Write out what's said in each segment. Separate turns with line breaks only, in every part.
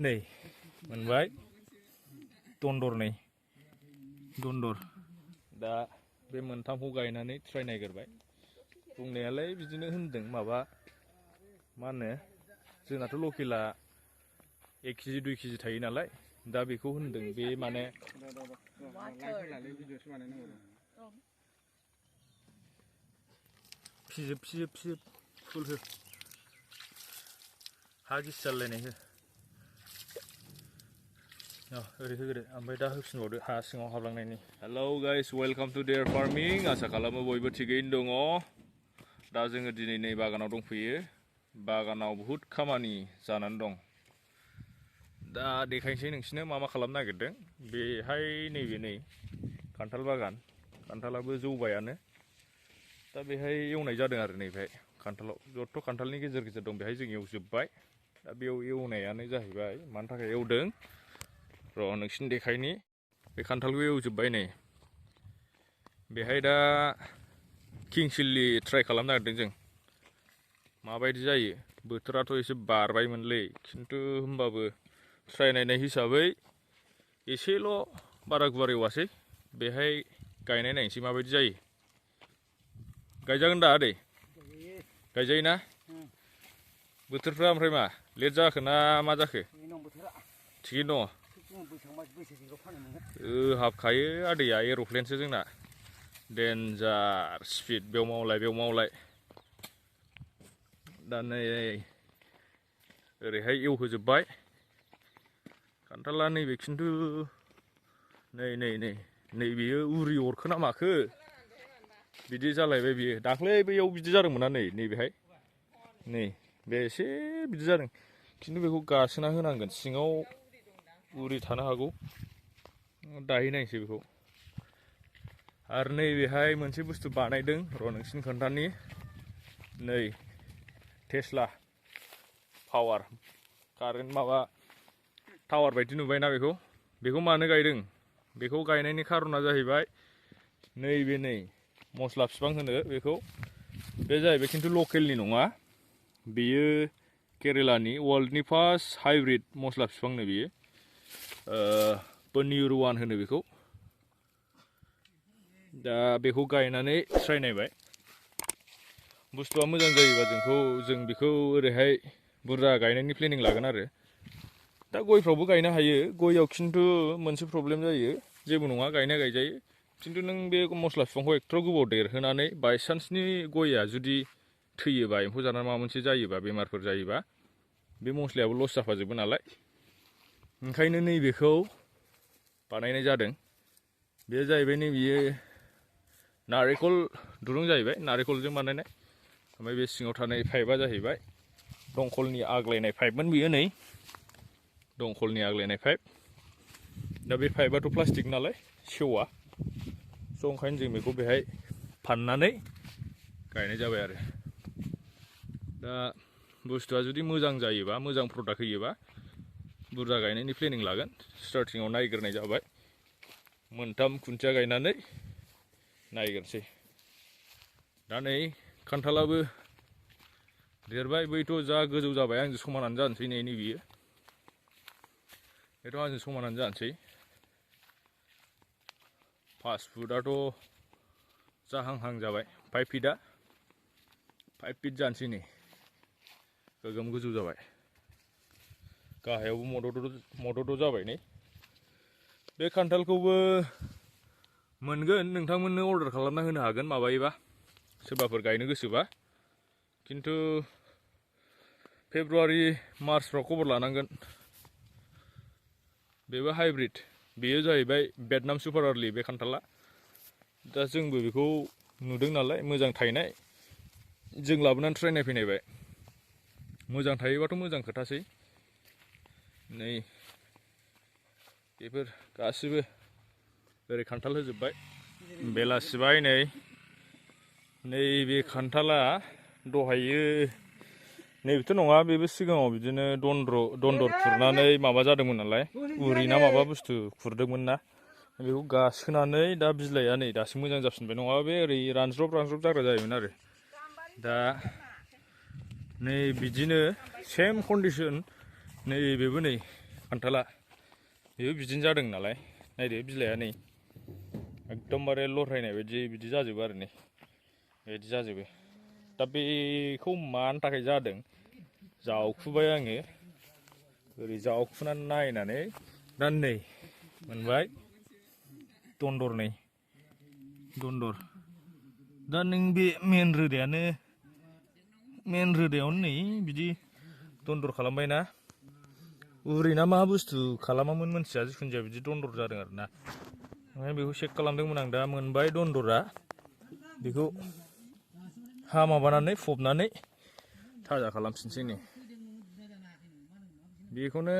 नै मोनबाय दन्दरनै दन्दर दा बे मोनथामखौ गायनानै ट्राइ नायगोरबाय बुंनायालाय बिदिनो होनदों माबा मा होनो जोंनाथ' लकेला 1 केजि 2 केजि थायो नालाय दा बेखौ होनदों बे माने फिजोब फुल हो हा गिसि जालायनाय हो ओरै होग्रो ओमफ्राय दा होफिनबावदो हा सिङाव हाबलांनायनि hello guys welcome to their farming आसा खालामो बयबो थिगैनो दङ दा जोङो दिनै नै बागानाव दंफैयो बागानाव बहुद खामानि जानानै दं दा देखायनोसै नोंसिनो मा खालामनो नागिरदों बेहाय नैबे नै खान्थाल बागान खान्थालाबो जौबायानो दा बेहाय एवनाय जादों आरो नैबेहाय खान्थालाव जत्थ' खान्थालनि गेजेर गेजेर दं बेहाय जों एवजोब्बाय दा बेयाव एवनायानो जाहैबाय मानि थाखाय एवदों र' नोंसिनो देखायनि बे खान्थालखौ एवजोब्बाय नै बेहाय दा किं सिलि ट्राइ खालामनो नागिरदों जों माबायदि जायो बोथोराथ' एसे बारबायमोनलै खिन्थु होमबाबो ट्राइ नायनाय हिसाबै एसेल' बारा गुवार एवासै बेहाय गायनाय नायनोसै माबायदि जायो गायजागोन दा आदै गायजायोना बोथोरफ्रा ओमफ्राय मा लेट जाखो ना मा जाखो थिगैनो दङ हाबखायो आदैया एर'प्लेनसो जोंना देन्जार स्पिड बेयाव मावलाय दा नै ओरैहाय एवहोजोब्बाय खान्थाला नैबे खिन्थु नै बेयो उरि अरखो ना माखो बिदि जालायबाय बियो दाख्लै बैयाव बिदि जादोंमोन ना नैबेहाय नै बे एसे बिदि जादों खिन्थु बेखौ गासोना होनांगोन सिङाव उरि थानो हागौ दाहैनायसै बेखौ आरो नैबेहाय मोनसे बुस्थु बानायदों र' नोंसिनो खोन्थानि नै टेस्ला पावार कारेन्ट माबा टावार बायदि नुबायना बेखौ मानो गायदों बेखौ गायनायनि खारना जाहैबाय नैबे नै मस्ला बिफां होनो बेखौ बे जाहैबाय खिन्थु लकेलनि नङा बेयो केरेलानि वर्ल्डनि फार्स्ट हाइब्रिद मस्ला बिफांनो बेयो पन्नियुर 1 होनो बेखौ दा बेखौ गायनानै ट्राइ नायबाय बुस्थुआ मोजां जायोबा जों बेखौ ओरैहाय बुरजा गायनायनि प्लेनिं लागोन आरो दा गयफ्रावबो गायनो हायो गयाव खिन्थु मोनसे प्रब्लेम जायो जेबो नङा गायनाया गायजायो खिन्थु नों बे मस्ला बिफांखौ एथ्र' गोबाव देरहोनानै बायसान्सनि गया जुदि थैयोबा एम्फौ जानानै माबा मोनसे जायोबा बेमारफोर जायोबा बे मस्लायाबो लस जाफाजोबो नालाय ओंखायनो नैबेखौ बानायनाय जादों बे जाहैबाय नैबेयो नारेंखल दुरुं जाहैबाय नारेंखलजों बानायनाय ओमफ्राय बे सिङाव थानाय पाइपआ जाहैबाय दंखलनि आग्लायनाय पाइपमोन बेयो नै दंखलनि आग्लायनाय पाइप दा बे पाइपआथ' प्लास्टिक नालाय सेवा स' ओंखायनो जों बेखौ बेहाय फाननानै गायनाय जाबाय आरो दा बुस्थुआ जुदि मोजां जायोबा मोजां प्रडाक्ट होयोबा बुरजा गायनायनि प्लेनिं लागोन स्टार्टिङाव नायग्रोनाय जाबाय मोनथाम खुन्थिया गायनानै नायग्रोनोसै दा नै खान्थालाबो देरबाय बैथ' जा गोजौ जाबाय आंजों समानानो जानोसै नै बियो बेथ' आंजों समानानो जानोसै 5 फुटाथ' जाहांहां जाबाय 5 फिटआ 5 फिट जानोसै नै गोगोम गोजौ जाबाय गाहायावबो मदद जाबाय नै बे खान्थालखौबो मोनगोन नोंथांमोननो अर्डार खालामना होनो हागोन माबायोबा सोरबाफोर गायनो गोसोबा खिन्थु फेब्रुवारि मार्चफ्राव खबर लानांगोन बेबो हाइब्रिद बेयो जाहैबाय भियेटनाम सुपार आर्लि बे खान्थाला दा जोंबो बेखौ नुदों नालाय मोजां थायनाय जों लाबोनानै ट्राइ नायफैनायबाय मोजां थायोबाथ' मोजां खोथासै नै बेफोर गासिबो ओरै खान्थाल होजोब्बाय बेलासिबाय नैबे खान्थाला दहायो नैबेथ' नङा बेबो सिगाङाव बिदिनो दन्दर खुरनानै माबा जादोंमोन नालाय उरि ना माबा बुस्थु खुरदोंमोन ना बेखौ गासोनानै दा बिलाइआ नै दासो मोजां जाफिनबाय नङाबा बे ओरै रानज्रब जाग्रा जायोमोन आरो दा नै बिदिनो सेम कन्डिसन नैबेबो नै खान्थाला बेबो बिदिनो जादों नालाय नायदो बिलाइआ नै एकदमबारे लरहायनाय बायदि बिदि जाजोबो आरो नै बेबायदि जाजोबो दा बेखौ मानि थाखाय जादों जावखुबाय आङो ओरै जावखुनानै नायनानै दा नै मोनबाय दन्दर दा नों बे मेन रोदायावनो नै बिदि दन्दर खालामबाय ना उरैना मा बुस्थु खालामामोन मोनथिया जिखुनु जाया बिदि दन्दर जादों आरो ना ओमफ्राय बेखौ चेक खालामदोंमोन आं दा मोनबाय दन्दरा बेखौ हा माबानानै फबनानै थाजा खालामफिनसै नै बेखौनो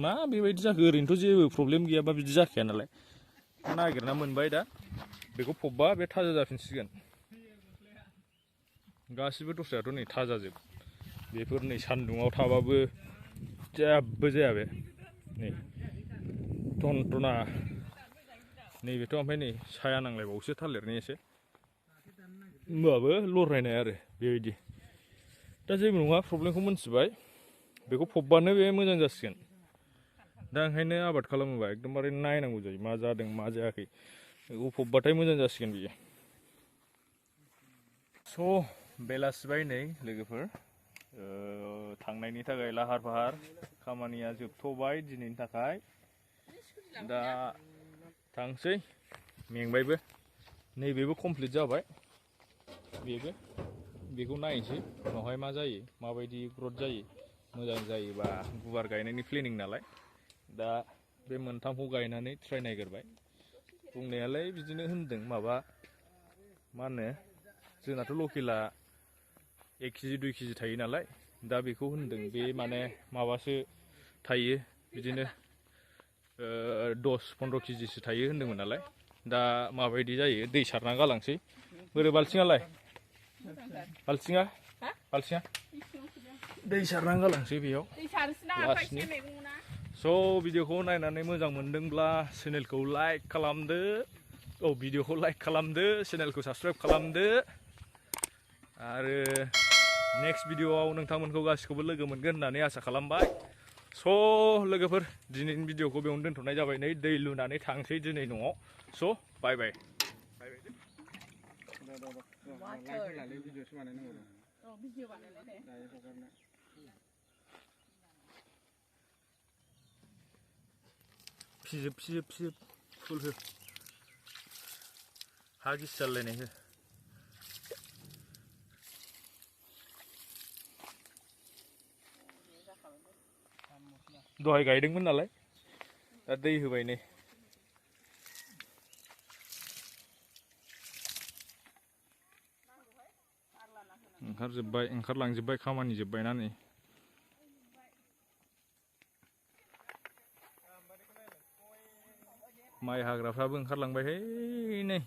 मा बेबायदि जाखो ओरैनोथ' जेबो प्रब्लेम गैयाबा बिदि जाखाया नालाय नागिरना मोनबाय दा बेखौ फबबा बे थाजा जाफिनसिगोन गासिबो दस्रायाथ' नै थाजाजोब बेफोर नै सान्दुङाव थाबाबो जेबो जाया बे नै टनटना नैबेथ' ओमफ्राय नै साया नांलायबावसो थालिरनि एसे होमबाबो लरहायनाय आरो बेबायदि दा जेबो नङा प्रब्लेमखौ मोनथिबाय बेखौ फबबानो बे मोजां जासिगोन दा ओंखायनो आबाद खालामोबा एकदमबारे नायनांगौ जायो मा जादों मा जायाखै बेखौ फबबाथाय मोजां जासिगोन बियो स' बेलासिबाय नै लोगोफोर थांनायनि थाखाय लाहार फाहार खामानिया जोबथ'बाय दिनैनि थाखाय दा थांसै मेंबायबो नैबेबो कमप्लिट जाबाय बेखौ नायनोसै उनावहाय मा जायो माबायदि ग्रथ जायो मोजां जायोबा गुवार गायनायनि प्लेनिं नालाय दा बे मोनथामखौ गायनानै ट्राय नायग्रोबाय बुंनायालाय बिदिनो होनदों माबा मा होनो जोंनाथ' लकेला 1 केजि 2 केजि थायो नालाय दा बेखौ होनदों बे माने माबासो थायो बिदिनो 10-15 केजिसो थायो होनदोंमोन नालाय दा माबायदि जायो दै सारना गालांसै बोरै बाल्थिङालाय बाल्थिङा दै सारना गालांसै बेयाव लासनि स' भिडिअखौ नायनानै मोजां मोनदोंब्ला चेनेलखौ लाइक खालामदो भिडिअखौ लाइक खालामदो चेनेलखौ साबस्क्राइब खालामदो आरो नेक्स्ट भिडिअआव नोंथांमोनखौ गासिखौबो लोगो मोनगोन होननानै आसा खालामबाय स' लोगोफोर दिनैनि भिडिअखौ बेयावनो दोनथ'नाय जाबाय नै दै लुनानै थांसै दिनै न'आव स' बाय बाय फिजोब फुल हो हा गिसि जालायनाय हो दहाय गायदोंमोन नालाय दा दै होबाय नै ओंखारलांजोब्बाय खामानि जोब्बायना नै माइ हाग्राफ्राबो ओंखारलांबायहाय नै